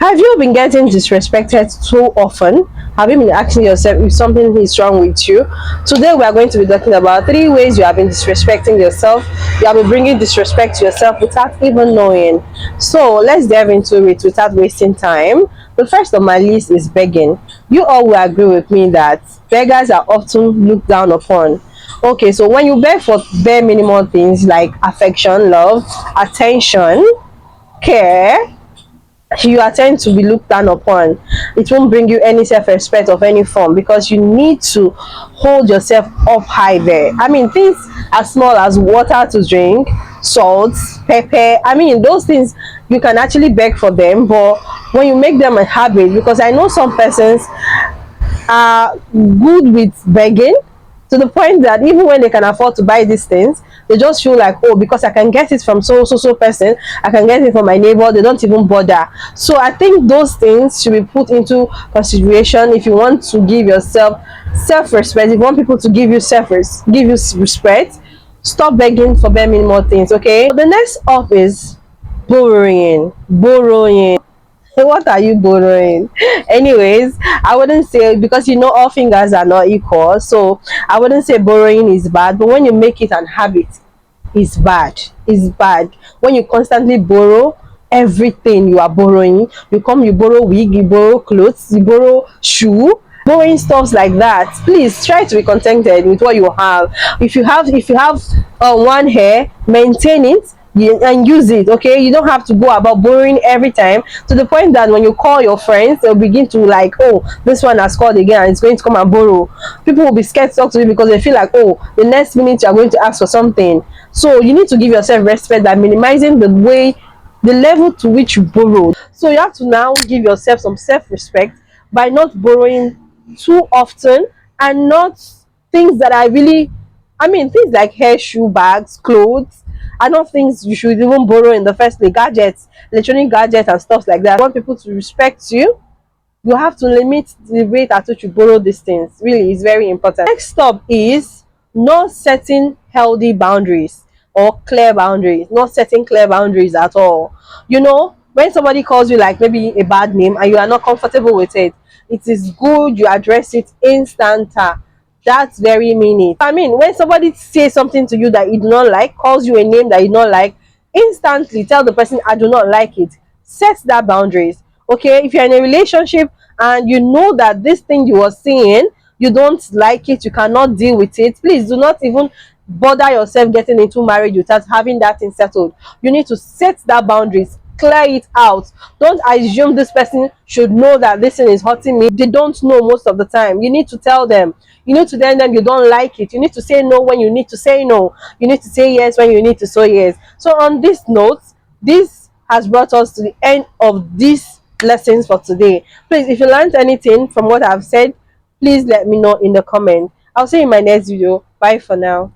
Have you been getting disrespected so often? Have you been asking yourself if something is wrong with you? Today we are going to be talking about 3 ways you have been disrespecting yourself. You have been bringing disrespect to yourself without even knowing. So let's delve into it without wasting time. The first on my list is begging. You all will agree with me that beggars are often looked down upon. Okay, so when you beg for bare minimum things like affection, love, attention, care, you are tend to be looked down upon. It won't bring you any self-respect of any form, because you need to hold yourself up high there. I mean, things as small as water to drink, salt, pepper, I mean, those things you can actually beg for them. But when you make them a habit, because I know some persons are good with begging to the point that even when they can afford to buy these things, they just feel like, oh, because I can get it from so person, I can get it from my neighbor, they don't even bother. So I think those things should be put into consideration. If you want to give yourself self-respect, if you want people to give you respect, stop begging for bare minimum things. Okay, the next up is borrowing. What are you borrowing? Anyways, I wouldn't say, because you know all fingers are not equal, so I wouldn't say borrowing is bad, but when you make it an habit, it's bad. It's bad when you constantly borrow everything. You are borrowing, you borrow wig, you borrow clothes, you borrow shoe, borrowing stuffs like that. Please try to be contented with what you have. If you have one hair, maintain it, and use it. Okay, you don't have to go about borrowing every time, to the point that when you call your friends, they'll begin to like, oh, this one has called again and it's going to come and borrow. People will be scared to talk to you because they feel like, oh, the next minute you are going to ask for something. So you need to give yourself respect by minimizing the level to which you borrow. So you have to now give yourself some self-respect by not borrowing too often, and not things that are really, I mean, things like hair, shoe, bags, clothes are not things you should even borrow in the first place. Gadgets, electronic gadgets and stuff like that. I want people to respect you. You have to limit the rate at which you borrow these things. Really, it's very important. Next stop is not setting healthy boundaries or clear boundaries. Not setting clear boundaries at all. You know, when somebody calls you like maybe a bad name and you are not comfortable with it, it is good you address it instanta. That's very meaning. I mean, when somebody says something to you that you do not like, calls you a name that you do not like, instantly tell the person, I do not like it. Set that boundaries. Okay, if you're in a relationship and you know that this thing you are seeing, you don't like it, you cannot deal with it, please do not even bother yourself getting into marriage without having that thing settled. You need to set that boundaries, clear it out. Don't assume this person should know that this thing is hurting me. They don't know most of the time. You need to tell them. You need to tell them you don't like it. You need to say no when you need to say no. You need to say yes when you need to say yes. So on this note, this has brought us to the end of these lessons for today. Please, if you learned anything from what I've said, please let me know in the comment. I'll see you in my next video. Bye for now.